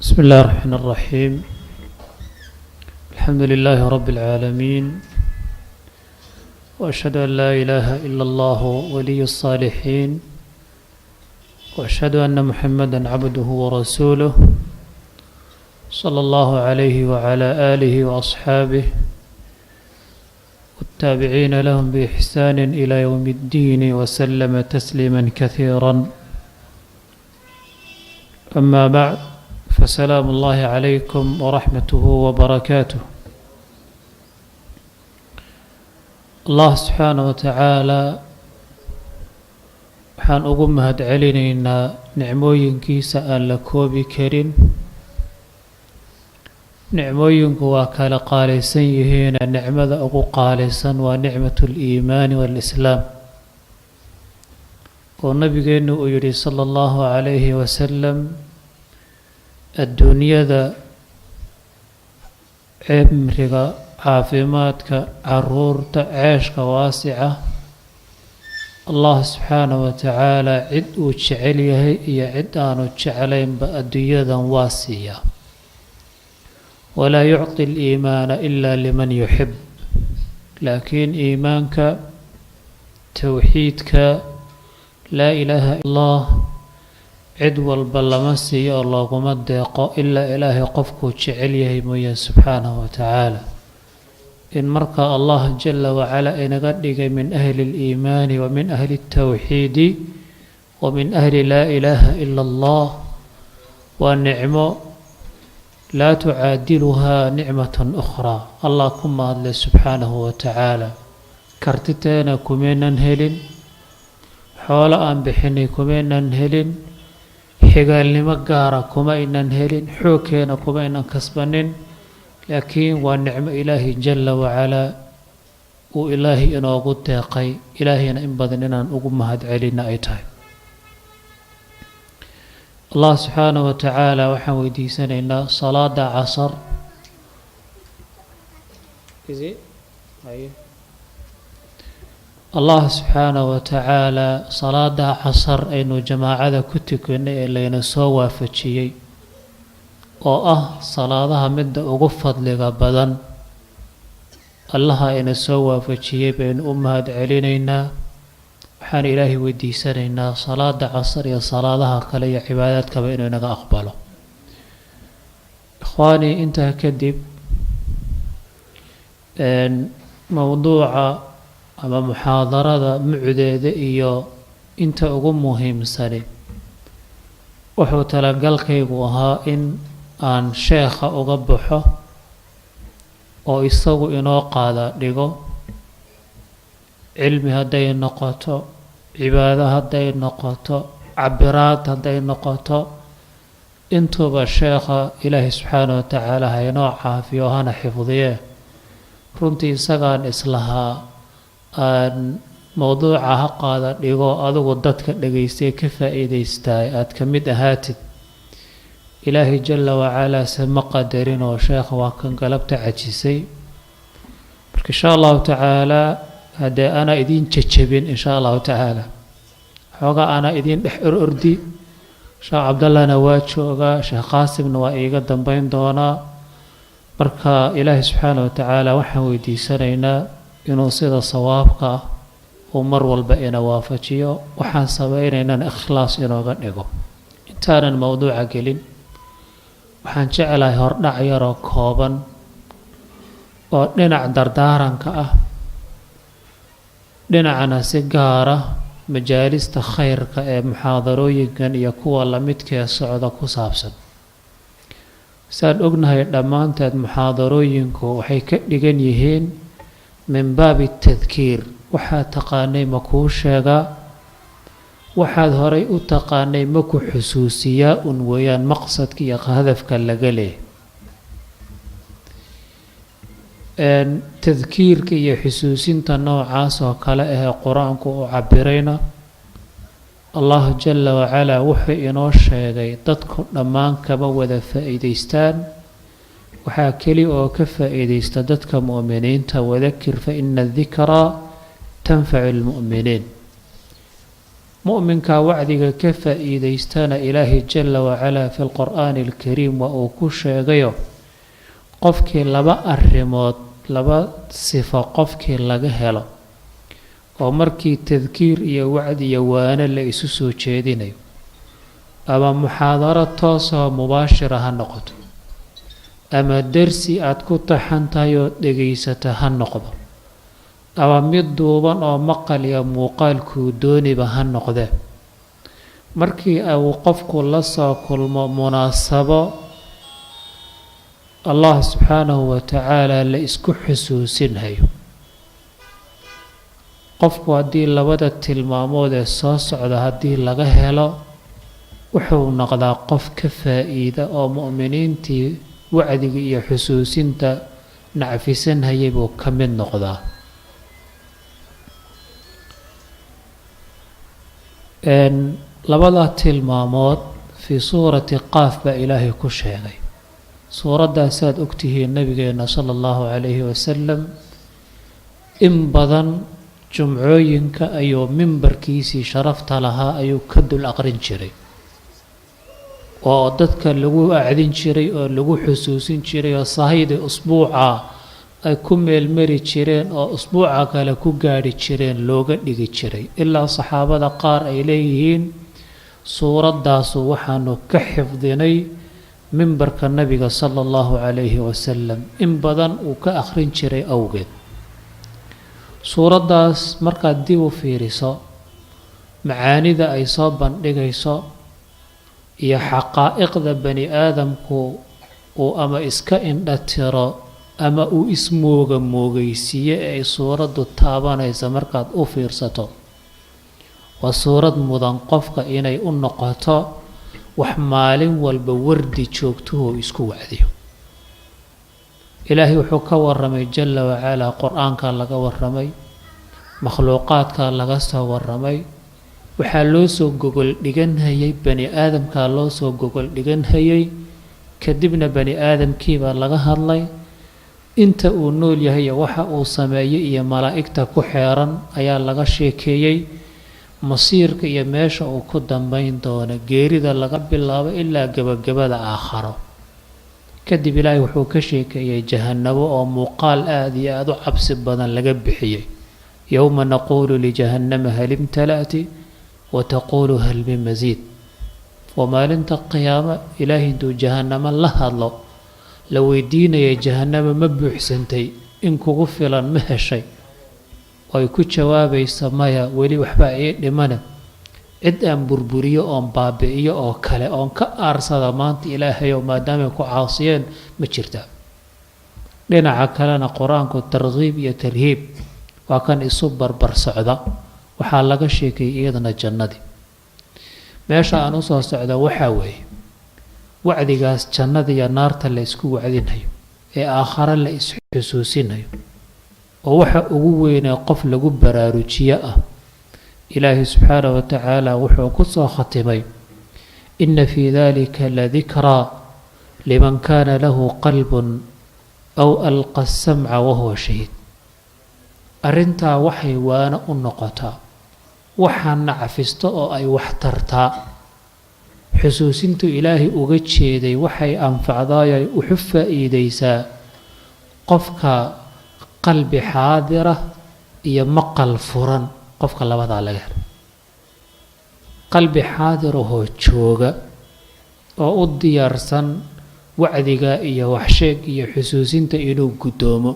بسم الله الرحمن الرحيم. الحمد لله رب العالمين، وأشهد أن لا إله إلا الله ولي الصالحين، وأشهد أن محمدا عبده ورسوله صلى الله عليه وعلى آله وأصحابه والتابعين لهم بإحسان إلى يوم الدين وسلم تسليما كثيرا. أما بعد، فسلام الله عليكم ورحمته وبركاته. الله سبحانه وتعالى waxaan ugu mahad celinaynaa nicmooyinkiisa aan la koobi karin. nicmooyinku waa kala qaalaysan yihiin, nicmada ugu qaalaysan waa nicmatu liimaani waalislaam, oo nabigeenu uu yidhi sala allahu calayhi wasalam, adduunyada cimriga, caafimaadka, caruurta, ceeshka waasica, allah subxaanahu wa tacaala cid uu jecel yahay iyo cid aanu jeclaynba adduunyadan waa siiyaa. walaa yucطi aliimaana ila liman yuxib, laakiin iimaanka, towxiidka, laa ilaaha illa allah, cid walba lama siiyo oo looguma deeqo ilaa ilaahay qofkuu jecel yahay mooye subxaanahu wa tacaala. in marka allah jala wacala inaga dhigay min ahli اliimaani wa min ahli اtawxiidi wa min ahli laa ilaaha ila allah waa nicmo laa tucaadiluhaa nicmatan ukhraa. allah ku mahadle subxaanahu wa tacaala. kartiteena kumaynan helin, xoolo aan bixinay kumaynan helin, xigaalnimo gaara kuma aynan helin, xoogkeena kuma aynan kasbanin, laakiin waa nicmo ilaahi jala wacalaa uu ilaahay inoogu deeqay. ilaahayna in badan inaan ugu mahad celina ay tahay. allah subxaanahu wa tacaala waxaan weydiisanaynaa salaada casar allah subxaanahu wa tacaala salaada casar aynu jamaacada ku tukanay ee layna soo waafajiyey, oo ah salaadaha midda ugu fadliga badan, allaha ina soo waafajiyey baynu u mahad celinaynaa. waxaan ilaahay weydiisanaynaa salaada casar iyo salaadaha kale iyo cibaadaadkaba inuu inaga aqbalo. ikhwaanii, intaa kadib mowduuca ama muxaadarada mucdeeda iyo inta ugu muhiimsani wuxuu talagalkaygu ahaa in aan sheekha uga baxo oo isagu inoo qaada dhigo. cilmi hadday noqoto, cibaado hadday noqoto, cabiraad hadday noqoto, intuuba sheekha ilaahay subxaanahu wa tacaala ha inoo caafiyo, hana xifdiye. runtii isagaan islahaa aan mowduuca ha qaada dhigo, adigu dadka dhegaystay ka faa'iidaystaay aada ka mid ahaatid. ilaahay jala wacalaa se ma qadarin oo sheekha waa kan galabta cajisay. marka insha allahu tacaalaa haddee anaa idiin jajabin insha allahu tacaala, xoogaa anaa idiin dhex orordi. sheekh cabdallahna waa joogaa, sheekh qaasimna waa iiga dambeyn doonaa. marka ilaahay subxaanahu wa tacaala waxaan weydiisanaynaa inuu sida sawaabka ah uu mar walba ina waafajiyo, waxaan samaynaynana ikhlaas inooga dhigo. intaanan mowduuca gelin, waxaan jeclahay hordhac yaroo kooban oo dhinac dardaaranka ah, dhinacana si gaara majaalista khayrka ee muxaadarooyinkan iyo kuwa lamidkee socda ku saabsan. saan ognahay dhammaanteed muxaadarooyinku waxay ka dhigan yihiin min baabi tadkiir. waxaad taqaanay ma kuu sheegaa, waxaad horay u taqaanay ma ku xusuusiyaa un weeyaan maqsadka iyo hadafka laga leehay. tadkiirka iyo xusuusinta noocaas oo kale ahee qur-aanku u cabirayna, allah jala wacalaa wuxuu inoo sheegay dadku dhammaan kama wada faa'iidaystaan, waxaa keli oo ka faa'iidaysta dadka mu'miniinta. wadakir fa ina adikraa tanfacu lmu'miniin. mu'minka wacdiga ka faa'iidaystana ilaahay jalla wacalaa fi lqur'aani alkariim waa uu ku sheegayo qofkii laba arrimood laba sifo qofkii laga helo oo markii tadkiir iyo wacdi iyo waano la isu soo jeedinayo ama muxaadaro toosoo mubaashira ha noqoto ama dersi aad ku taxan tahay oo dhegaysata ha noqdo ama mid duuban oo maqal iyo muuqaalkuu dooniba ha noqdee markii uu qofku la soo kulmo munaasabo allah subxaanahu wa tacaala la isku xusuusinayo qofku haddii labada tilmaamood ee soo socda haddii laga helo wuxuu noqdaa qof ka faa'iida oo mu'miniintii wacdiga iyo xusuusinta nacfisanhayay buu ka mid noqdaa labada tilmaamood fii suurati qaaf baa ilaahay ku sheegay suuradaasaad ogtihiin nabigeena sala allahu calayhi wasalam in badan jumcooyinka ayuu mimbarkiisii sharafta lahaa ayuu ka dul aqrin jiray oo dadka lagu acdin jiray oo lagu xusuusin jiray oo sahayda usbuuca ay ku meelmari jireen oo usbuuca kale ku gaadhi jireen looga dhigi jiray ilaa saxaabada qaar ay leeyihiin suuradaasu waxaanu ka xifdinay mimbarka nabiga sala allahu calayhi wasalam in badan uu ka akhrin jiray awgeed suuraddaas markaad dib u fiiriso macaanida ay soo bandhigayso iyo xaqaa'iqda bani aadamku uu ama iska indhatiro ama uu ismoogaysiiye ee ay suuraddu taabanaysa markaad u fiirsato waa suurad mudan qofka inay u noqoto wax maalin walba wardi joogtuhu isku wacdiyo ilaahay wuxuu ka warramay jalla wacalaa qur-aanka laga warramay makhluuqaadka laga soo warramay waxaa loo soo gogol dhiganhayay bani aadamkaa loo soo gogol dhiganhayay kadibna bani aadamkiibaa laga hadlay inta uu nool yahay waxa uu sameeyey iyo malaa'igta ku xeeran ayaa laga sheekeeyey masiirka iyo meesha uu ku dambayn doono geerida laga bilaabo ilaa gebagabada aakharo kadib ilaahay wuxuu ka sheekeeyey jahannabo oo muuqaal aada iyo aada u cabsi badan laga bixiyey yowma naquulu lijahannama hal imtala'ti wataquulu hal min masiid waa maalinta qiyaamo ilaahay intuu jahannamo la hadlo la weydiinayay jahannama ma buuxsantay in kugu filan ma heshay ay ku jawaabaysa maya weli waxbaa ii dhimane cid aan burburiyo oon baabi'iyo oo kale oon ka aarsada maanta ilaahayow maadaamay ku caasiyeen ma jirta dhinaca kalena qur-aanku tarkiib iyo tarhiib waa kan isu barbar socda waxaa laga sheekayay iyadana jannadii meesha aan usoo socda waxaa weeye wacdigaas jannada iyo naarta la isku wacdinayo ee aakhare la isxusuusinayo oo waxa ugu weynee qof lagu baraarujiyo ah ilaahay subxaanahu wa tacaala wuxuu ku soo khatimay ina fii dalika ladikraa liman kaana lahu qalbun aw alqa asamca wahuwa shahiid arrintaa waxay waano u noqotaa waxaa nacfisto oo ay wax tartaa xusuusintu ilaahay uga jeeday waxay anfacdaayay uxu faa'iidaysaa qofka qalbi xaadira iyo maqal furan qofka labadaa laga helo qalbi xaadirahoo jooga oo u diyaarsan wacdiga iyo waxsheeg iyo xusuusinta inuu guddoomo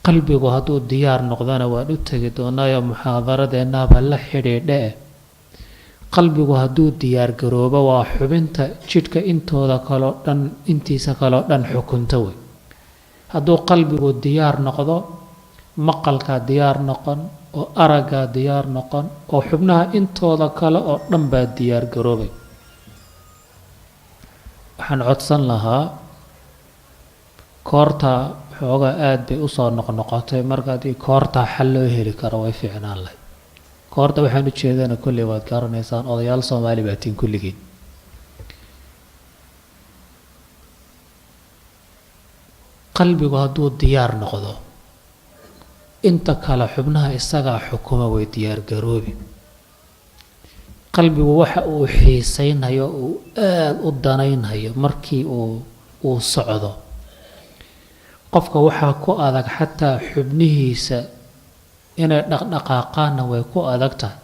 qalbigu hadduu diyaar noqdana waan u tegi doonaayo muxaadaradeennaaba la xidhiidhe qalbigu hadduu diyaar garoobo waa xubinta jidhka intooda kaloo dhan intiisa kaloo dhan xukunta wey hadduu qalbigu diyaar noqdo maqalkaa diyaar noqon oo araggaa diyaar noqon oo xubnaha intooda kale oo dhan baa diyaar garoobay waxaan codsan lahaa koortaa xoogaa aada bay usoo noqnoqotay marka haddii koortaa xal loo heli karo way fiicnaan lahay koorta waxaan u jeedana kolley waad garanaysaan odayaal soomaali baatiin kulligiin qalbigu hadduu diyaar noqdo inta kale xubnaha isagaa xukuma way diyaar garoobi qalbigu waxa uu xiisaynayo uu aad u danaynayo markii uu socdo qofka waxaa ku adag xataa xubnihiisa inay dhaqdhaqaaqaana way ku adag tahay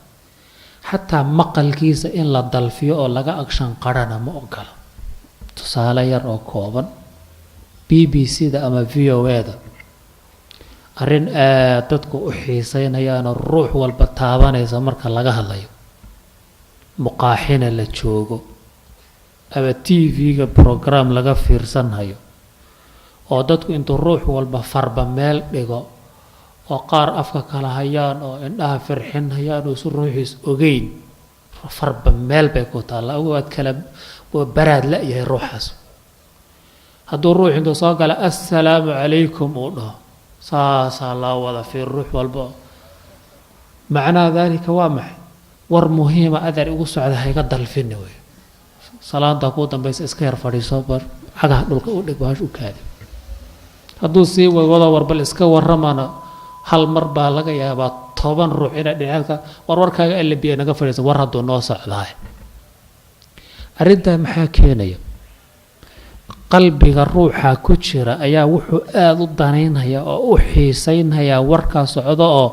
xataa maqalkiisa in la dalfiyo oo laga agshan qarana ma ogola tusaale yar oo kooban BBC-da ama VOA-da arrin aad dadku u xiisaynayaanoo ruux walba taabanaysa marka laga hadlayo muqaaxina la joogo ama TV-ga program laga fiirsanhayo oo dadku intuu ruux walba farba meel dhigo oo qaar afka kala hayaan oo indhaha firxinhayaan oo si ruuxiis ogeyn farba meel bay ku taalla waad kala baraad la-yahay ruuxaas hadduu ruux intuu soo gala assalaamu calaykum uu dhaho saasaa loo wada fiir ruux walba macnaha daalika waa maxay war muhiima adar igu socda hayga dalfini wey salaada kuu dambaysa iska yar fadhiiso bar cagaha dhulka u dhig baash u kaadi hadduu sii wado warbal iska warramana hal mar baa laga yaabaa 10 ruux inay dhinaca warwarkaaga LBA naga fadhiiso war hadduu noo socdaay arrinta maxaa keenaya qalbiga ruuxa ku jira ayaa wuxuu aad u danaynaya oo u xiisaynaya warka socdo oo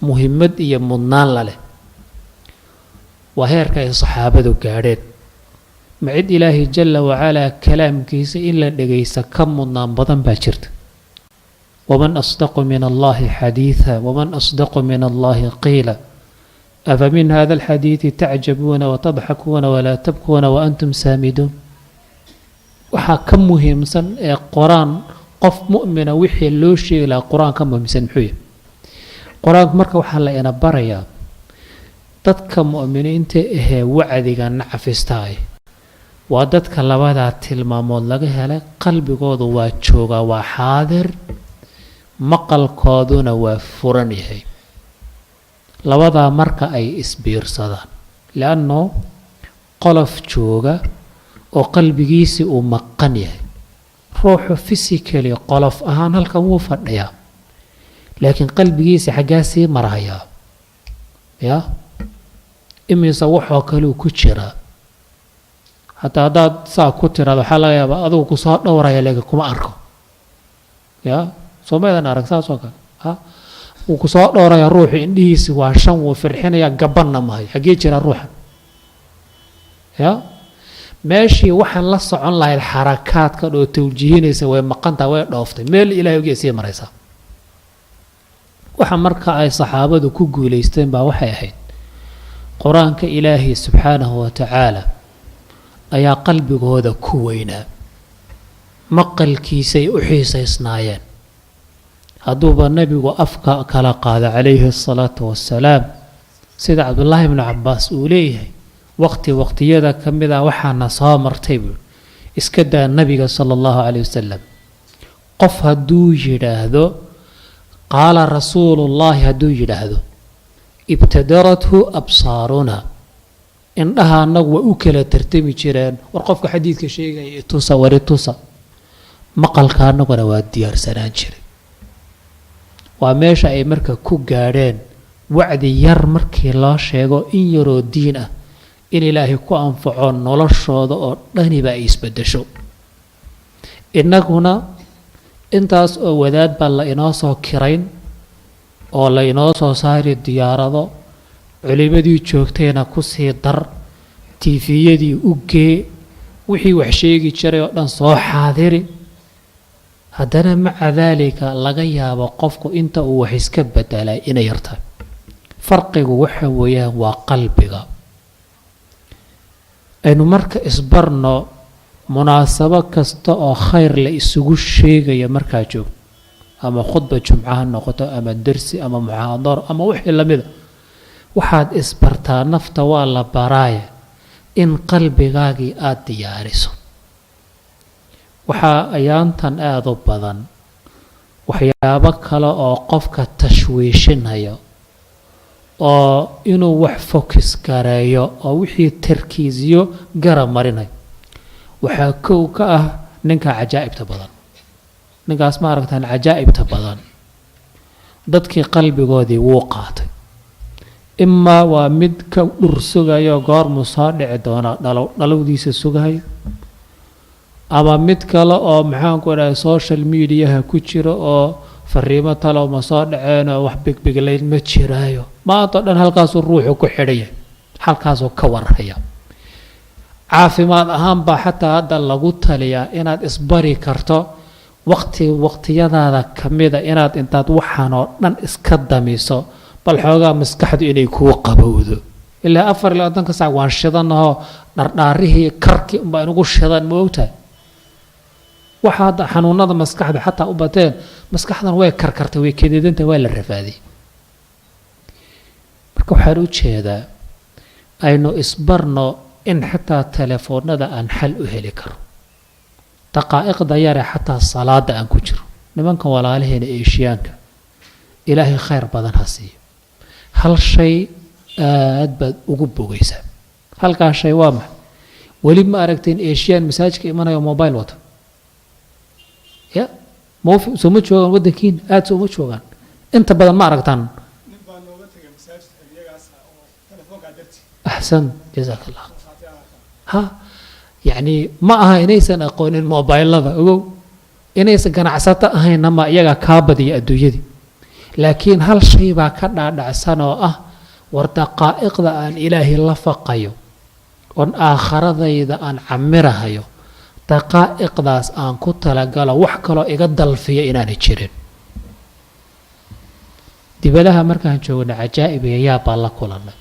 muhiimad iyo mudnaan la leh waa heerka ay saxaabadu gaadheen macid ilaahi jalla wa ala kalaamkiisa in la dhageysa ka mudnaan badan baa jirta ومن أصدق من الله حديثا ومن أصدق من الله قيلا أفمن هذا الحديث تعجبون وتضحكون ولا تبكون وأنتم سامدون وحكم مهمسا قرآن قف مؤمن وحي اللوشي إلى قرآن كم مهمسا حوية قرآن مركا وحالا إنا بريا تدك مؤمنين انت وعدك نعفستاي وددك لبدا تلمامون لغا هلا قلبي قوض واتشوغا وحاضر maqalkooduna waa furan yahay labadaa marka ay isbiirsadaan laanno qolof jooga oo qalbigiisi uu maqan yahay ruuxu physically qolof ahaan halkan wuu fadhiyaa laakiin qalbigiisi xaggaa sii maraya ya imise waxoo kale ku jira hataa haddaad saa ku tiraado waxaa laga yaabaa adigu kusoo dhowraya laakiin kuma arko ya soomaalidan arag saas oo kale wuu ku soo dhowraya ruuxu indhihiisi waa shan wuu firxinaya gabanna mahay xagee jira ruuxan ya meeshii waxaan la socon lahayd xarakaadka oo tawjiihinaysa way maqantaa way dhooftay meel ilaahay uga sii maraysaa waxa marka ay saxaabadu ku guuleysteen baa waxay ahayd quraanka ilaahay subxaanahu wa tacaala ayaa qalbigooda ku weynaa maqalkiisay u xiisaysnaayeen hadduuba nabigu afka kala qaada calayhi الصلاة والسلام sida cabdullaahi ibnu cabaas uu leeyahay waqtiyada ka mid ah waxaana soo martay buu iska daa nabiga sala allahu calayh wasalam qof hadduu yidhaahdo qaala rasuulullaahi hadduu yidhaahdo ibtadarathu absaaruna indhaha annagu waa u kala tartami jireen war qofka xadiidka sheegaya itusa war itusa maqalka annaguna waa diyaarsanaan jiray waa meesha ay marka ku gaadheen wacdi yar markii loo sheego in yaroo diin ah in ilaahay ku anfaco noloshooda oo dhaniba ay isbedesho innaguna intaas oo wadaad baa la inoo soo kirayn oo la inoo soo saari diyaarado culimadii joogtayna ku sii dar tiifiyadii u gee wixii wax sheegi jiray oo dhan soo xaadiri haddana maca daalika laga yaabo qofku inta uu wax iska bedelay inay yartahay farqigu waxa weeyaan waa qalbiga aynu marka isbarno munaasabo kasta oo khayr la isugu sheegayo markaa joog ama khudba jumca ha noqoto ama darsi ama muxaadaro ama wixii lamida waxaad isbartaa nafta waa la baraaya in qalbigaagii aada diyaariso waxaa ayaantan aada u badan waxyaabo kale oo qofka tashwiishinaya oo inuu wax focus gareeyo oo wixii tarkiisiyo garab marinayo waxaa kow ka ah ninka cajaa'ibta badan ninkaas ma aragtaan cajaa'ibta badan dadkii qalbigoodii wuu qaatay imaa waa mid ka dhur sugayo goormuu soo dhici doonaa dhalowdiisa sugayo ama mid kale oo maxaanku dhahay social mediaha ku jiro oo fariimo talow ma soo dhaceen oo wax bigbiglayn ma jiraayo maanta dhan halkaasuu ruuxu ku xidhaya halkaasuu ka warhaya caafimaad ahaan baa xataa hadda lagu taliyaa inaad isbari karto waqtiyadaada kamida inaad intaad waxaan oo dhan iska damiso bal xoogaa maskaxdu inay kuu qabowdo ilaa 24 saac waan shidanaho dhardhaarihii karkii unbaa inugu shidan ma ogtahay waxa hadda xanuunada maskaxda xataa u bateen maskaxdan way karkartay way keedidanta waa la rafaadiyay marka waxaan u jeedaa aynu isbarno in xataa telefoonada aan xal u heli karo daqaa'iqda yare xataa salaada aan ku jiro nimankan walaalaheena eeshiyaanka ilaahay khayr badan ha siiyo hal shay aad baad ugu bogaysaa halkaa shay waa maxay weli ma aragteen eeshiyaan masaajidka imanayo mobile wato ya sooma joogaan waddankiina aad sooma joogaan inta badan ma aragtaan axsan jazaak allah ha يعني ما أها إنيس أنا أقول الموبايل هذا أو إنيس كان عساتا أهين ما يجا كابدي أدويدي لكن هل شيء بكرنا عسانا ورتقائق ذا أن إلهي لفقيو وأن آخر ذا إذا أن عمرها يو دقائق ذا أن كنت لقالا وحكلا يقدل في إنا نتشرين دي بلاها مركان شونا عجائب يا بالله كلنا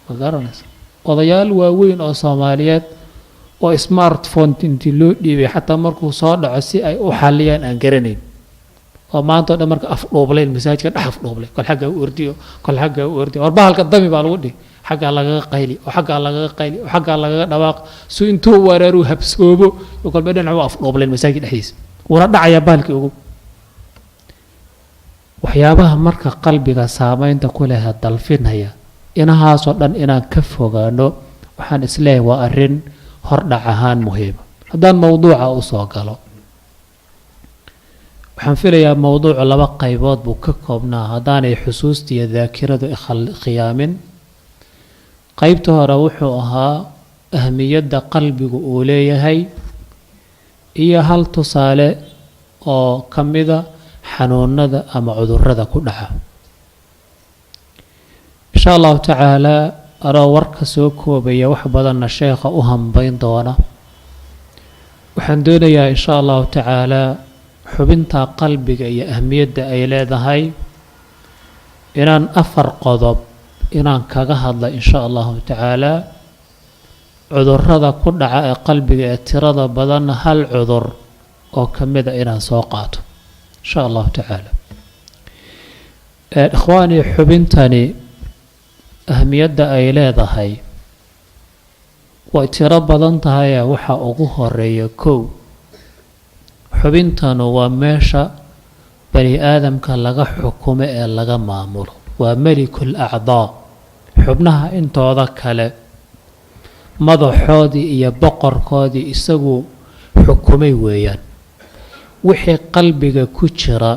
وقرنس odayaal waaweyn oo Soomaaliyeed oo smartphone intii loo dhiibay xataa markuu soo dhaco si ay u xaliyaan aan garanayn oo maanta dhan marka af dhoobleen masaajidka dhaxaf dhoobleen kol xagga u ordiyo kol xagga u ordiyo warba halka dami baa lagu dhig xagga laga qayli oo xagga laga qayli oo xagga laga dhawaaq soo intuu weeraru habsoobo oo kol badan af dhoobleen masaajid dhexdiisa wala dhacaya baalkii ugu waxyaabaha marka qalbiga saameynta ku leh dalfinaya inahaasoo dhan inaan ka fogaano waxaan isleeyahay waa arrin hordhac ahaan muhiima haddaan mawduuca u soo galo waxaan filayaa mawduucu laba qaybood buu ka koobnaa haddaanay xusuusta iyo daakiradu khiyaamin qaybta hore wuxuu ahaa ahmiyadda qalbigu uu leeyahay iyo hal tusaale oo ka mida xanuunada ama cudurrada ku dhaca إن شاء الله تعالى أرى ورك سوكو بيا وحبضنا الشيخ أهم بين دونا وحندونا يا إن شاء الله تعالى حبنتا قلبك يا أهمية أيلاد هاي إنان أفر قضب إنان كغهد إن شاء الله تعالى عذر هذا كل قلبك اتراد بدن هل عذر أو كمذا إنان سوقاته إن شاء الله تعالى إخواني حبنتاني أهمية أيلاد هاي واتراب بدنتها وحا أغوها ريكو حبنتان وماشا بني آدم كان لغا حكومة لغا مامور وملك الأعضاء حبنها انتو ذاكالة ماذا حادي إيا بقر قادي إساقو حكومي ويان وحي قلبك كتشرا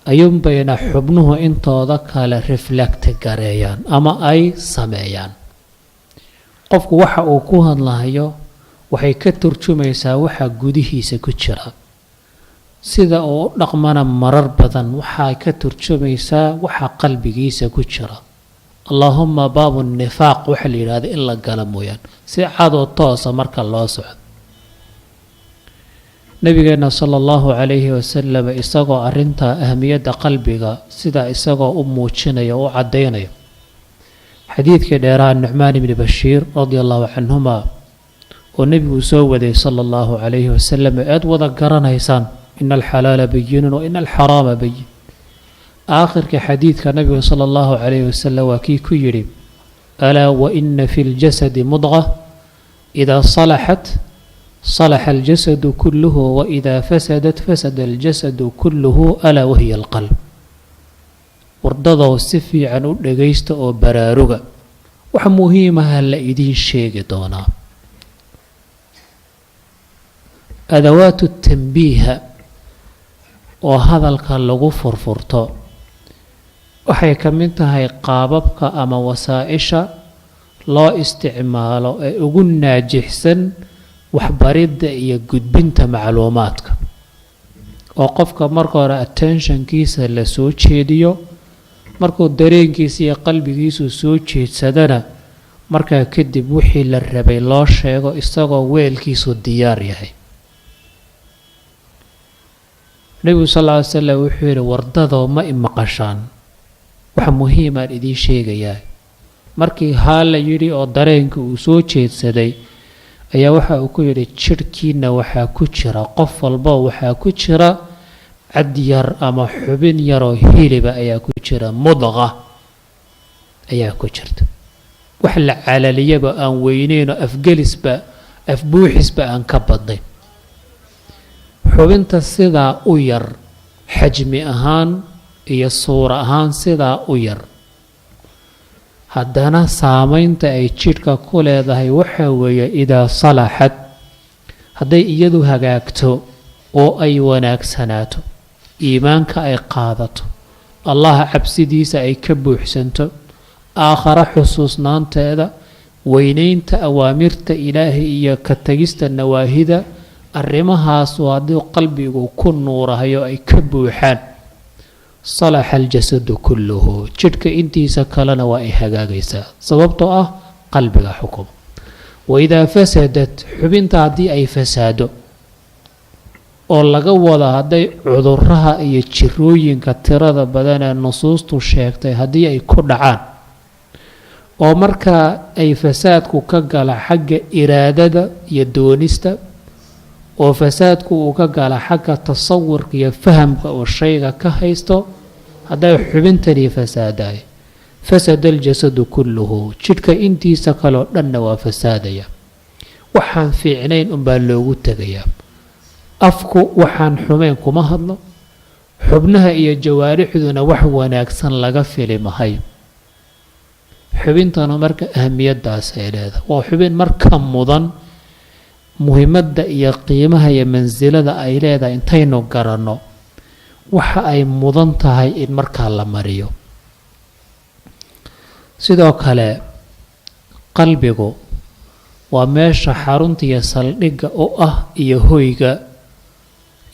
ayuun bayna xubnuhu intooda kale reflect gareeyaan ama ay sameeyaan qofku waxa uu ku hadlayo waxay ka turjumaysaa waxa gudihiisa ku jira sida uu dhaqmana marar badan waxa ka turjumaysaa waxa qalbigiisa ku jira allahumma baabu nifaaq waxa la yiraahdo in la gala mooyaan si cad oo toos marka loo socdo nabigeena sallallahu alayhi wasallam isagoo arinta ahmiyada qalbiga sida isagoo u muujinaya oo cadeynaya xadiidka dheeraa Nu'man ibn Bashir radiyallahu anhuma oo nabigu soo waday sallallahu alayhi wasallam aad wada garanaysaan inal halala bayyinun wa inal harama bayyin aakhirka xadiidka nabiga sallallahu alayhi wasallam waa kii ku yiri ala wa inna fil jasadi mudghah idha salahat صلح الجسد كله وإذا فسدت فسد الجسد كله ألا وهي القلب وردده السفي عن دغيست او براروغا وحمهيمها لا إيدين شيغي دونا أدوات التنبيه oo hadalka lagu furfurto waxay ka mid tahay qaababka ama wasaa'isha loo isticmaalo ee ugu naajixsan waxbaridda iyo gudbinta macluumaadka oo qofka marka hore attentionkiisa la soo jeediyo markuu dareenkiisa iyo qalbigiisu soo jeedsadana markaa kadib wixii la rabay loo sheego isagoo weelkiisu diyaar yahay nabigu sallallahu alayhi wasallam wuxuu yiri wardado ma imaqashaan wax muhiim ah idin sheegayaa markii haala yiri oo dareenka uu soo jeedsaday ayaa waxa uu ku yiri jirkiina waxa ku jira qof walba waxa ku jira cad yar ama xubin yar oo hiliba ayaa ku jira mudqa ayaa ku jirta wax la calaliyaba aan weyneeno afgelisba afbuuxisba aan ka badnayn xubinta sidaa u yar xajmi ahaan iyo suura ahaan sidaa u yar haddana saamaynta ay jidhka ku leedahay waxa weeye idaa salaxad hadday iyadu hagaagto oo ay wanaagsanaato iimaanka ay qaadato allaha cabsidiisa ay ka buuxsanto aakhara xusuusnaanteeda weynaynta awaamirta ilaahay iyo ka tagista nawaahida arrimahaas waa haddii qalbigu ku nuurahayo ay ka buuxaan صلح الجسد كله جدك انتي سكالنا واي هغاغيسا سببتو قلبك حكم واذا فسدت حبنتا هدي اي فسادو oo laga wada haday cudurraha iyo jirooyinka tirada badan ee nusuustu sheegtay hadii ay ku dhacaan oo marka ay fasaadku ka gala xagga iraadada iyo doonista oo fasaadku uu ka gala xagga tasawurka iyo fahamka oo shayga ka haysto haday xubintani fasaaday fasada aljasadu kulluhu jidhka intiisa kale dhanna waa fasaadaya waxaan fiicnayn baa loogu tagayaa afku waxaan xumeyn kuma hadlo xubnaha iyo jawaarixduna wax wanaagsan laga filimahay xubintana marka ahmiyadaas ay leedahay waa xubin marka mudan muhiimadda iyo qiimaha iyo manzilada ay leedahay intaynu garanno waxa ay mudan tahay in markaa la mariyo sidoo kale qalbigu waa meesha xarunta iyo saldhigga u ah iyo hoyga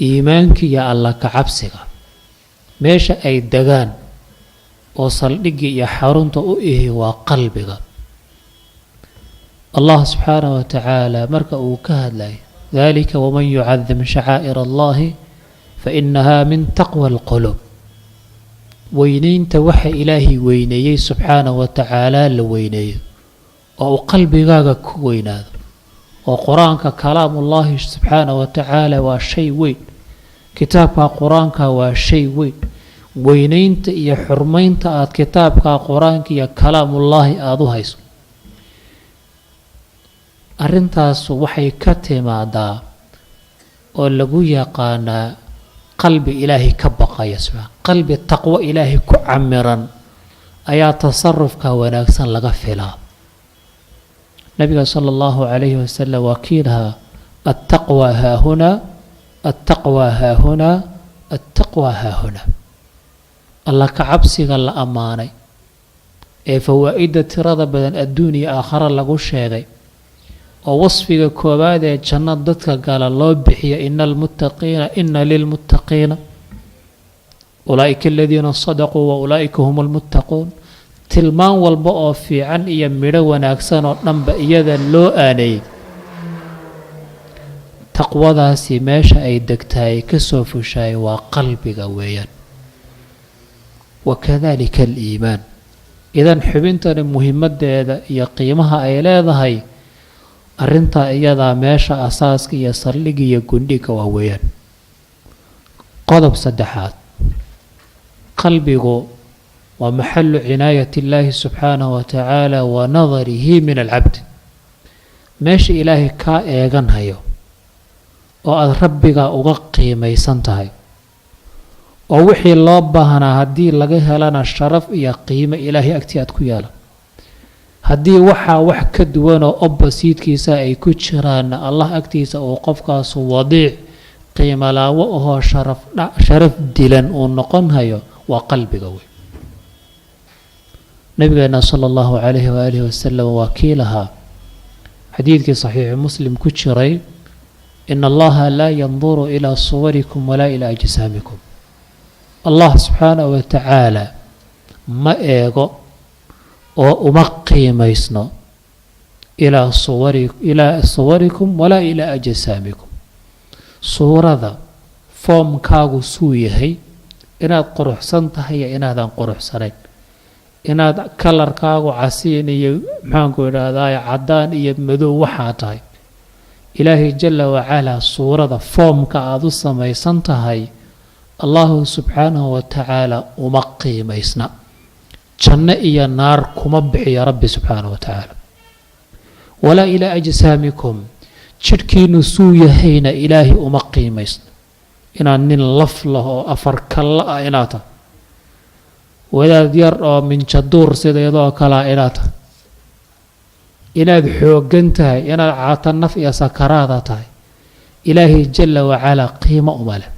iimaanka iyo alla ka cabsiga meesha ay degaan oo saldhigga iyo xarunta u ihi waa qalbiga الله سبحانه وتعالى مركا وكهدلاي ذلك ومن يعظم شعائر الله فإنها من تقوى القلوب وينين توحى إلهي ويني سبحانه وتعالى لويني أو قلبي غاغا كوينا وقرآنك كلام الله سبحانه وتعالى وشي وين كتابك قرآنك وشي وين وينين يا حرمين تأت كتابك قرآنك يا كلام الله آذو هيسو arrintaas waxay ka timaadaa oo lagu yaqaanaa qalbi ilaahay ka baqaya qalbi taqwa ilaahay ku camiran ayaa tasarrufka wanaagsan laga filaa nabiga sallallahu alayhi wasallam wakiilha التقوى ها هنا التقوى ها هنا التقوى ها هنا الله كعبسك الله أماني فوائد ترى بدن الدنيا آخر lagu sheegay oo wasfiga koobaad ee jannada dadka gala loo bixiyo innal muttaqiina inna lil muttaqiina ulaa'ika alladhiina sadaqu wa ulaa'ika humul muttaquun tilmaan walba oo fiican iyo midho wanaagsan oo dhanba iyada loo aanay taqwadaasi meesha ay degtaay ka soo fushay waa qalbiga weeyaan wakadhalika al-iimaan idan xubintan muhiimadeeda iyo qiimaha ay leedahay arrinta iyada meesha asaaska iyo saldhigga iyo gundhiga waa weeyaan qodob saddexaad qalbigu waa maxallu cinaayati illaahi subxaanahu watacaala wa nadarihi min alcabd meesha ilaahay kaa eeganhayo oo aada rabbiga uga qiimaysan tahay oo wixii loo baahnaa haddii laga helana sharaf iyo qiimo ilaahay agtii aad ku yeelan haddii waxaa wax ka duwan oo oppositekiisa ay ku jiraan allah agtiisa uu qofkaas wadiic qiimo laawo ahoo sharaf dilan uu noqon hayo waa qalbiga wey. nabigeena sala allahu calayhi waaalihi wasalam waa kii lahaa xadiidkii saxiixi muslim ku jiray ina allaha laa yanduru ilaa suwarikum walaa ilaa ajsaamikum. allah subxaanahu wa tacaala ma eego oo uma qiimaysno ilaa suwarikum walaa ilaa ajsaamikum. suurada foomkaagu suu yahay, inaad quruxsan tahay iyo inaadan quruxsanayn, inaad kalarkaagu casiin iyo maxaanku idhaahdaa caddaan iyo madow waxaa tahay, ilaahay jala wacalaa suurada foomka aada u samaysan tahay allahu subxaanahu wa tacaala uma qiimaysna. janno iyo naar kuma bixiya rabbi subxaanahu wa tacaala. walaa ilaa ajsaamikum, jidhkiinu suu yahayna ilaahay uma qiimaysna. inaad nin laf lah oo afar kalla ah inaad tahay, wadaad yar oo minjaduur sideedoo kalea inaad tahay, inaad xooggan tahay, inaad caata naf iyo sakaraada tahay, ilaahay jala wacalaa qiimo uma leh.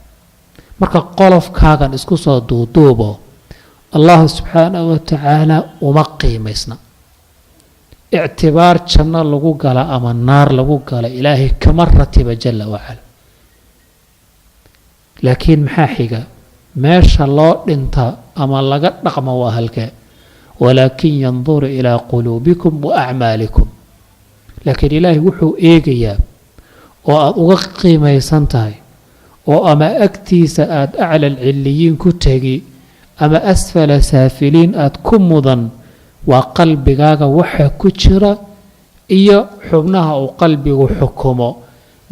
marka qolofkaagan isku soo duuduubo allah subxaanahu wa tacaala uma qiimaysna. ictibaar janno lagu gala ama naar lagu gala ilaahay kama ratiba jala wacala. laakiin maxaa xiga? meesha loo dhinta ama laga dhaqmo waa halkee? walaakin yanduru ilaa quluubikum wa acmaalikum. laakiin ilaahay wuxuu eegayaa oo aada uga qiimaysan tahay oo ama agtiisa aada acla alcilliyiin ku tegi ama asfala saafiliin aada ku mudan waa qalbigaaga waxa ku jira iyo xubnaha uu qalbigu xukumo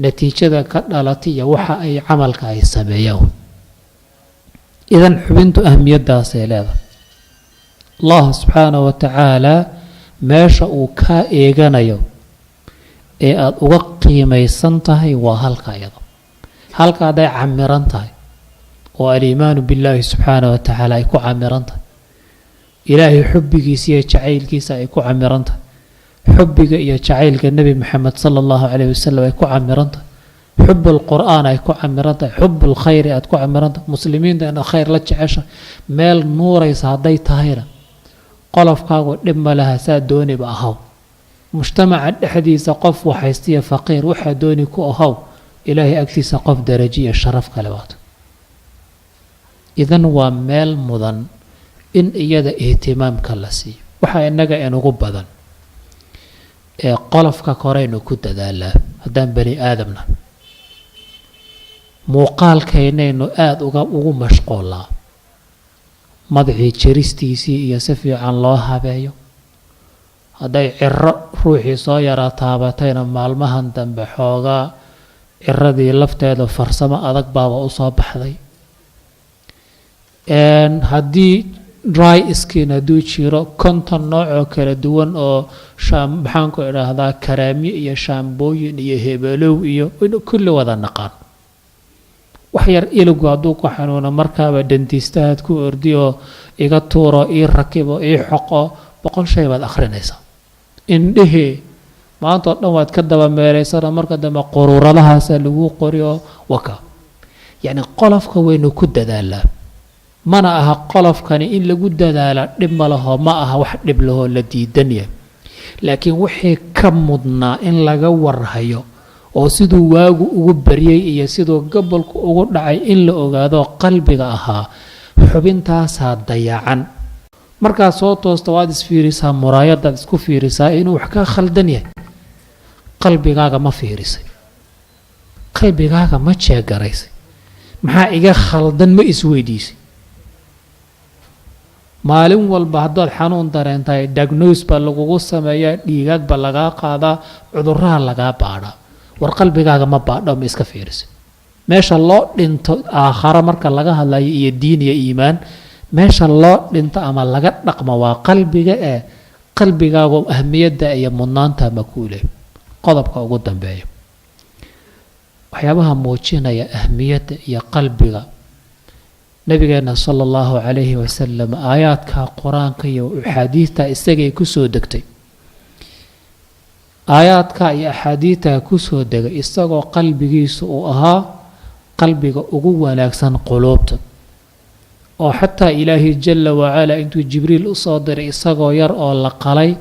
natiijada ka dhalata iyo waxa ay camalka ay sameeyaan. idan xubintu ahmiyadaasay leedahay. allah subxaanahu wa tacaala meesha uu kaa eeganayo ee aada uga qiimaysan tahay waa halka iyada. halka hadday camiran tahay oo aliimaanu billaahi subxaanahu wa tacaala ay ku camiran tahay, ilaahay xubbigiisa iyo jacaylkiisa ay ku camiran tahay, xubbiga iyo jacaylka nebi maxamed sala allahu calayh wasalam ay ku camiran tahay, xub alqur'aan ay ku camiran tahay, xub alkhayri aad ku camiran tahay, muslimiinta inaad khayr la jecesha, meel nuuraysa hadday tahayna qolofkaagu dhib ma laha, saa dooniba ahaw. mujtamaca dhexdiisa qof waxaystiya faqiir waxaa dooni ku ahaw, ilaahay agtiisa qof darajo iyo sharaf kale waato. idan waa meel mudan in iyada ihtimaamka la siiyo. waxaa inaga inugu badan ee qolofka koreynu ku dadaalaa haddaan bani aadamna, muuqaalkaynaynu aada ugu mashquullaa. madacii jaristiisii iyo si fiican loo habeeyo, hadday ciro ruuxii soo yaraa taabatayna maalmahan dambe xoogaa ciradii lafteeda farsamo adag baaba u soo baxday. haddii dry skin hadduu jiro konton nooc oo kala duwan oo maxaanku idhaahdaa karaamyo iyo shaambooyin iyo hebelow iyo kulli wada naqaan. wax yar iligu hadduu ku xanuuno markaaba dantiistahaad ku ordi oo iga tuuro ii rakibo ii xoqo 100 shay baad akhrinaysaa. indhihii maantao dhan waad ka daba meelaysana marka dambe quruuradahaasa lagu qori oo waka. yacni qolofka waynu ku dadaalaa. mana aha qolofkani in lagu dadaala dhib ma laho, ma aha wax dhib lahoo la diidan yahay. laakiin wixii ka mudnaa in laga warhayo oo siduu waagu ugu baryay iyo siduu gobolku ugu dhacay in la ogaado qalbiga ahaa, xubintaasaa dayacan. markaad soo toosta waad isfiirisaa, muraayadaad isku fiirisaa inuu wax ka khaldan yahay. qalbigaaga ma fiirisay? qalbigaaga ma jeegaraysay? maxaa iga khaldan ma isweydiisay? maalin walba haddaad xanuun dareentahay diagnose baa lagugu sameeyaa, dhiigaad baa lagaa qaadaa, cudurraha lagaa baadhaa. war qalbigaaga ma baadho ma iska fiirisay? meesha loo dhinto aakharo marka laga hadlayo iyo diin iyo iimaan, meesha loo dhinto ama laga dhaqmo waa qalbiga. ee qalbigaagu ahmiyadda iyo mudnaanta ma kuu leh. qodobka ugu dambeeya waxyaabaha muujinaya ahmiyadda iyo qalbiga, nabigeena sala allahu calayhi wasalam aayaadka qur-aanka iyo axaadiidta isagay ku soo degtay. aayaadka iyo axaadiidta ku soo degay isagoo qalbigiisu uu ahaa qalbiga ugu wanaagsan quluubta oo xataa ilaahay jalla wacala intuu jibriil u soo diray isagoo yar oo la qalay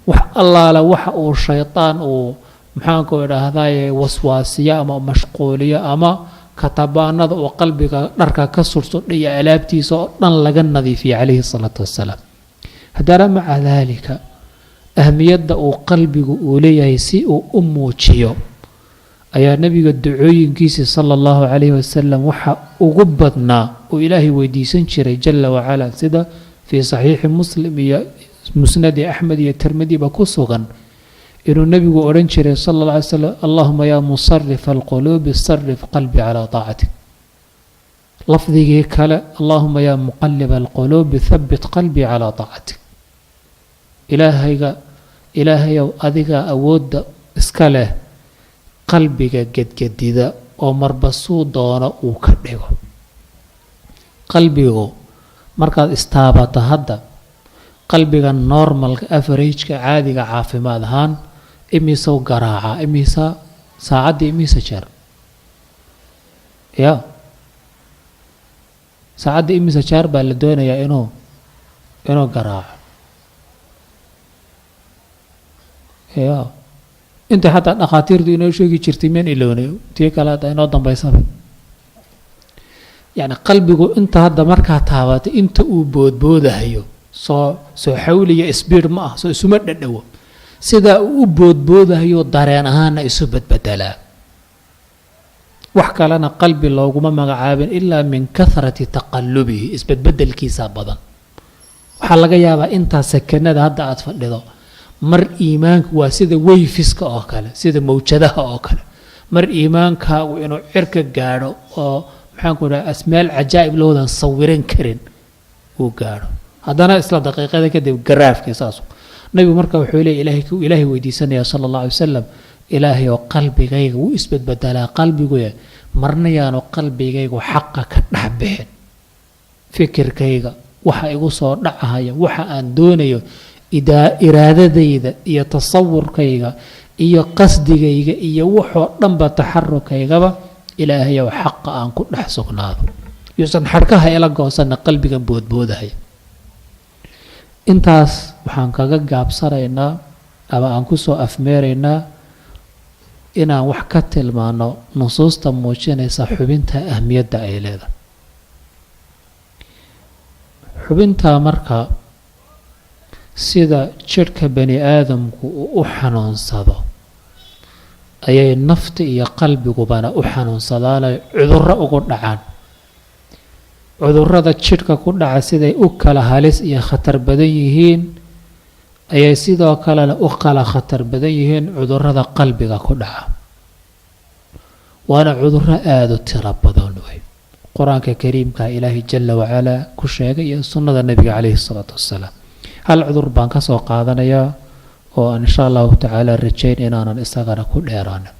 wax allaala waxa uu shaytaan uu maxaanku idhaahdaaye waswaasiyo ama mashquuliyo ama katabaanada oo qalbiga dharka ka sursudhay iyo alaabtiisa oo dhan laga nadiifiyay calayhi salaatu wassalaam haddana maca daalika ahmiyadda uu qalbigu uu leeyahay si uu u muujiyo ayaa nabiga ducooyinkiisa sala allahu calayhi wasalam waxa ugu badnaa uu ilaahay weydiisan jiray jalla wacala sida fii saxiixi muslim iyo musnadi axmed iyo tirmidiba ku sugan inuu nabigu odhan jiray sala alla alay slam allahuma yaa musarifa alquluubi sarif qalbi calaa taacatik lafdigii kale allahuma yaa muqaliba alquluubi thabbit qalbii calaa taacatik ilaahayow adigaa awoodda iska leh qalbiga gedgedida oo marba suu doono uu ka dhigo qalbigu markaad istaabato hadda qalbiga normalka averageka caadiga caafimaad ahaan imisow garaaca imisa saacaddii imisa jeer ya saacaddii imisa jeer baa la doonayaa inuu garaaco ya inta xataa dhakhaatiirtu inoo sheegi jirtay meen ilownay tii kale hadda inoo dambaysaba yacni qalbigu inta hadda markaa taabatay inta uu boodboodahayo soo xawliya sbiid ma ah soo isuma dhadhowo sidaa uu u boodboodahayo dareen ahaana isu badbedelaa wax kalena qalbi looguma magacaabin ilaa min kahrati taqallubihi isbedbedelkiisa badan waxaa laga yaabaa intaa sakanada hadda aad fadhido mar iimaanka waa sida wayfiska oo kale sida mawjadaha oo kale mar iimaankaagu inuu cirka gaadho oo maxaanku dhaha asmaal cajaa'ib loodan sawiran karin uu gaadho haddana isla daqiiqada kadib garaafkii saasu nabigu marka wuxuu leeyahay ilaahay weydiisanaya sala allah alay wasalam ilaahay oo qalbigayga wuu isbedbedelaa qalbiguya marna yaanu qalbigaygu xaqa ka dhex bixin fikirkayga waxa igu soo dhacahaya waxa aan doonayo iraadadayda iyo tasawurkayga iyo qasdigayga iyo waxoo dhanba taxarukaygaba ilaahayow xaqa aan ku dhex sugnaado yuusan xadhkaha ila goosana qalbigan boodboodahaya intaas waxaan kaga gaabsanaynaa ama aan kusoo afmeeraynaa inaan wax ka tilmaano nusuusta muujinaysa xubinta ahmiyadda ay leedahay xubintaa marka sida jidhka bani aadamku uu u xanuunsado ayay nafta iyo qalbigubana u xanuunsadaanay cudurro ugu dhacaan cudurrada jidhka ku dhaca siday u kala halis iyo khatar badan yihiin ayay sidoo kalena u kala khatar badan yihiin cudurrada qalbiga ku dhaca waana cudurro aada u tiro badan wey qur-aanka kariimka ilaahay jalla wacalaa ku sheegay iyo sunnada nebiga calayhi salaatu wassalaam hal cudur baan ka soo qaadanayaa oo aan insha allahu tacaala rajayn inaanan isagana ku dheeraanin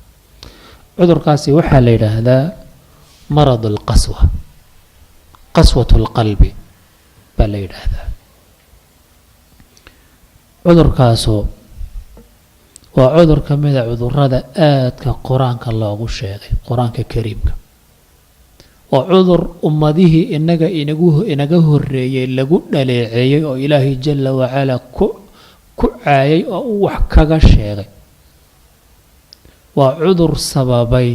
cudurkaasi waxaa la yidhaahdaa marad alqaswa qaswat alqalbi baa la yidhaahdaa cudurkaasu waa cudur ka mida cudurrada aadka qur-aanka loogu sheegay qur-aanka kariimka waa cudur ummadihii inaga horeeyey lagu dhaleeceeyey oo ilaahay jalla wacalaa ku caayay oo uu wax kaga sheegay waa cudur sababay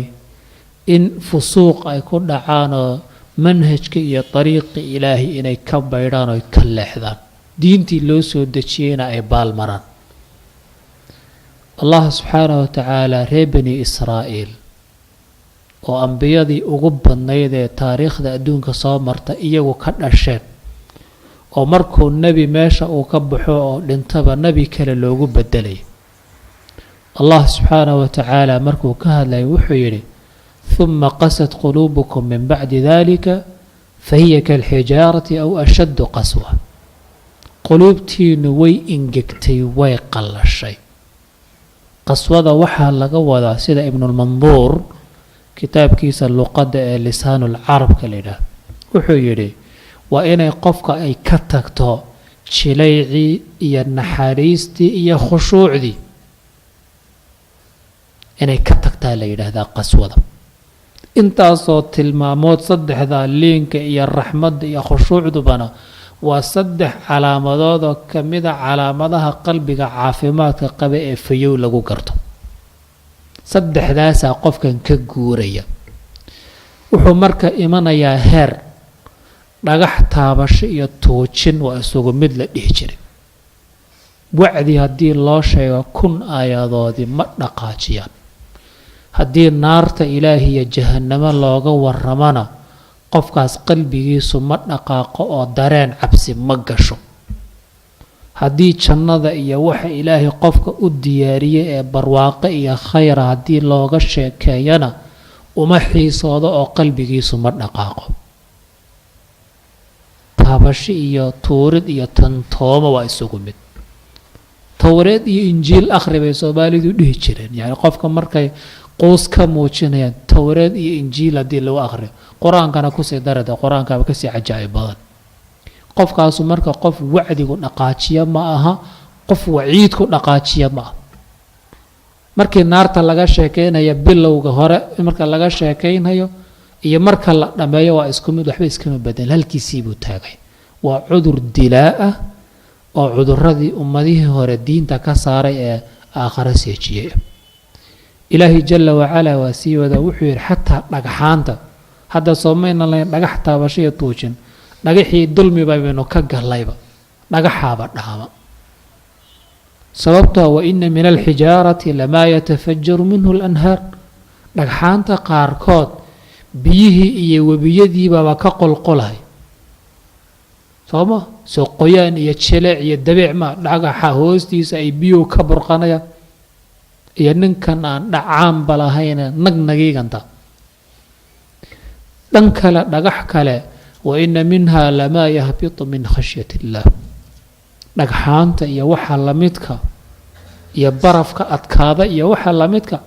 in fusuuq ay ku dhacaan oo manhajka iyo dariiqi ilaahay inay ka baydhaan oo ka leexdaan diintii loo soo dejiyeyna ay baalmaraan allah subxaanahu wa tacaala reer bani israa'iil oo ambiyadii ugu badnayd ee taariikhda adduunka soo marta iyagu ka dhasheen oo markuu nebi meesha uu ka baxo oo dhintaba nebi kale loogu bedelay allah subxaanahu wa tacaala markuu ka hadlayay wuxuu yidhi huma qasad quluubukum min bacdi dalika fahiya kalxijaarati aw ashaddu qaswa quluubtiinu way ingegtay way qallashay qaswada waxaa laga wadaa sida ibnulmanduur kitaabkiisa luqadda ee lisaanulcarabka la yidhaah wuxuu yidhi waa inay qofka ay ka tagto jilaycii iyo naxariistii iyo khushuucdii inay ka tagtaa la yidhaahdaa qaswada intaasoo tilmaamood saddexda liinka iyo raxmadda iyo khushuucdubana waa saddex calaamadood oo ka mida calaamadaha qalbiga caafimaadka qaba ee fayow lagu garto saddexdaasaa qofkan ka guuraya wuxuu marka imanayaa heer dhagax taabasho iyo tuujin waa isugu mid la dhihi jiray wacdi haddii loo sheego 1000 aayadoodii ma dhaqaajiyaan haddii naarta ilaahi iyo jahannamo looga waramana qofkaas qalbigiisu ma dhaqaaqo oo dareen cabsi ma gasho haddii jannada iyo waxa ilaahay qofka u diyaariyay ee barwaaqo iyo khayra haddii looga sheekeeyana uma xiisoodo oo qalbigiisu ma dhaqaaqo taabasho iyo tuurid iyo tantooma waa isugu mid towreed iyo injiil akhri bay Soomaalidu dhihi jireen yani qofka markay qoos ka muujinayaan towreed iyo injiil haddii lagu akhriyo qur-aankana kusii darada qur-aankaaba kasii cajaa'ib badan qofkaasu marka qof wacdigu dhaqaajiya ma aha qof waciidku dhaqaajiya ma aha markii naarta laga sheekeynayo bilowga hore marka laga sheekeynayo iyo marka la dhameeyo waa isku mid waxba iskama bedel halkiisii buu taagay waa cudur dilaa ah oo cuduradii ummadihii hore diinta ka saaray ee aakhira seejiyay ilaahi jalla wa ala waa sii wada wuxuu yiri xataa dhagaxaanta hadda Soomayna la dhagax taabasho iyo tuujin dhagaxii dulmi baynu ka galayba dhagaxaaba dhaama sababtoo wa inna min al-hijarati lama yatafajjaru minhu al-anhar dhagaxaanta qaarkood biyihii iyo wabiyadiiba ka qolqolay soo qoyaan iyo jilaac iyo dabeec ma dhagaxa hoostiisa ay biyo ka burqanayaan iyo ninkan aan dhacaan balahayn nagnagiiganta dhan kale dhagax kale wa inna minha lama yahbitu min khashyati illah dhagxaanta iyo waxa la midka iyo barafka adkaada iyo waxa la midka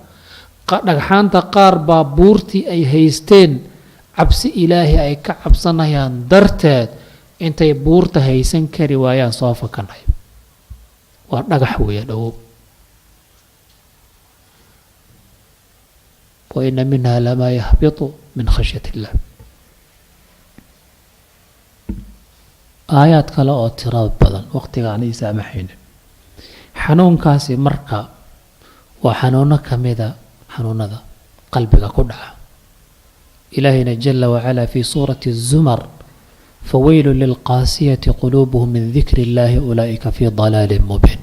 dhagxaanta qaar baa buurtii ay haysteen cabsi ilaahi ay ka cabsanayaan darteed intay buurta haysan kari waayaan soo fakanay waa dhagax weeye dhow wa inna minha lama yahbitu min khashyati illah aayaad kale oo tirada badan waqtigaan ay saamaxayna xanuunkaasi marka waa xanuuno kamida xanuunada qalbiga ku dhaca ilaahina jalla wa ala fi surati az-zumar فويل للقاسية قلوبهم من ذكر الله أولئك في ضلال مبين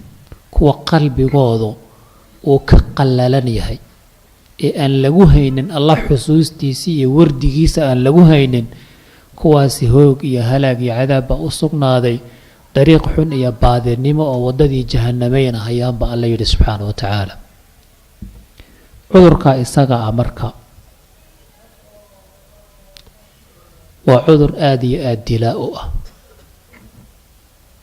كوا قلبي قوضو وكقللن يهي أن لغوهينن الله حسوستيسي وردقيس أن لغوهينن كوا سيهوك يا هلاك يا عذاب أصقنا ذي طريق حن يا باذر نما ووددي جهنمين هيام بالله سبحانه وتعالى عذرك إساقا أمرك وعذر آدي آدلاء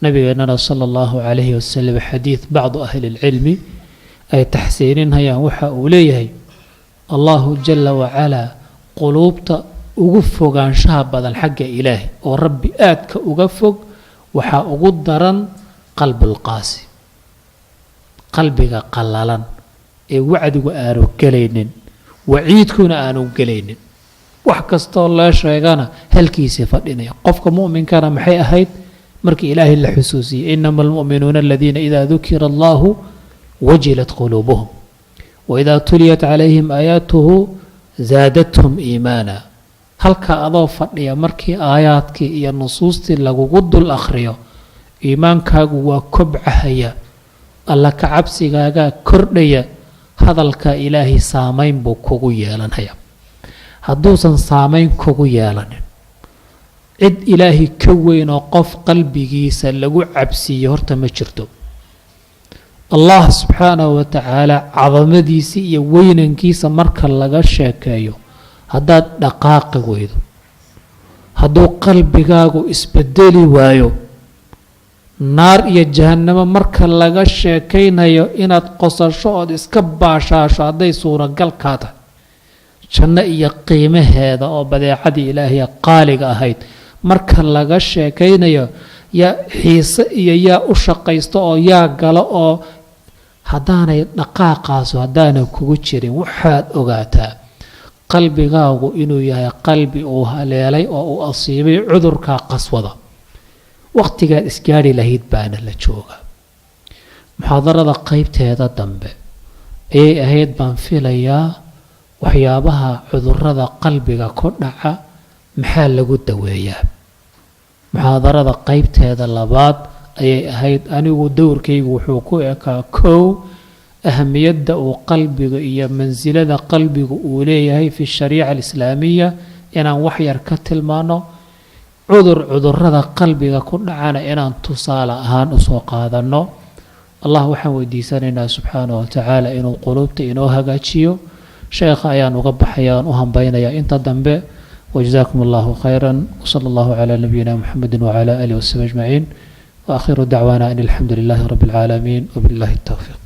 نبينا صلى الله عليه وسلم حديث بعض أهل العلم أي تحسينها يا وحا أوليه الله جل وعلا قلوبت أغفق عن شهبة الحق إلهي وربي آدك أغفق وحا أغدرا قلب القاسي قلبك قلالا وعدك آنو قلينين وعيدكنا آنو قلينين وحكستو الله شيغانا هلكيسي فدينيا قفك مؤمن كان محي أهيد مركي إلهي الحسوسي إنما المؤمنون الذين إذا ذكر الله وجلت قلوبهم وإذا تليت عليهم آياته زادتهم إيمانا هلك أضاف فديا مركي آياتك يا نصوصتي لغو قد الأخرية إيمانك وكبع هيا الله كعبسي غاقا كرديا هذا الك إلهي سامين بوكوغو يالان هيا hadduusan saamayn kugu yeelanin cid ilaahi ka weyn oo qof qalbigiisa lagu cabsiyo horta ma jirto allah subxaanahu wa tacaala cadamadiisa iyo weynankiisa marka laga sheekeeyo haddaad dhaqaaqi weydo hadduu qalbigaagu isbedeli waayo naar iyo jahannamo marka laga sheekaynayo inaad qosasho ood iska baashaasho hadday suuragal kaa tahay janno iyo qiimaheeda oo badeecadii ilaahay qaaliga ahayd marka laga sheekaynayo yaa xiise iyo yaa u shaqaysto oo yaa galo oo haddaanay dhaqaaqaasu haddaanay kugu jirin waxaad ogaataa qalbigaagu inuu yahay qalbi uu haleelay oo uu asiibay cudurka qaswada waqtigaad isgaari lahayd baana la jooga muxaadarada qaybteeda dambe ayay ahayd baan filayaa waxyaabaha cudurrada qalbiga ku dhaca maxaa lagu daweeyaa muxaadarada qaybteeda labaad ayay ahayd anigu dowrkaygu wuxuu ku ekaa kow ahamiyadda uu qalbiga iyo mansilada qalbigu uu leeyahay fi shariica alislaamiya inaan wax yar ka tilmaano cudurrada qalbiga ku dhacana inaan tusaale ahaan usoo qaadano allah waxaan weydiisanaynaa subxaanahu watacaala inuu quluubta inoo hagaajiyo sheekha ayaan uga baxaya aan u hambaynayaa inta dambe وجزاكم الله خيرا وصلى الله على نبينا محمد وعلى آله وصحبه أجمعين وآخر دعوانا أن الحمد لله رب العالمين وبالله التوفيق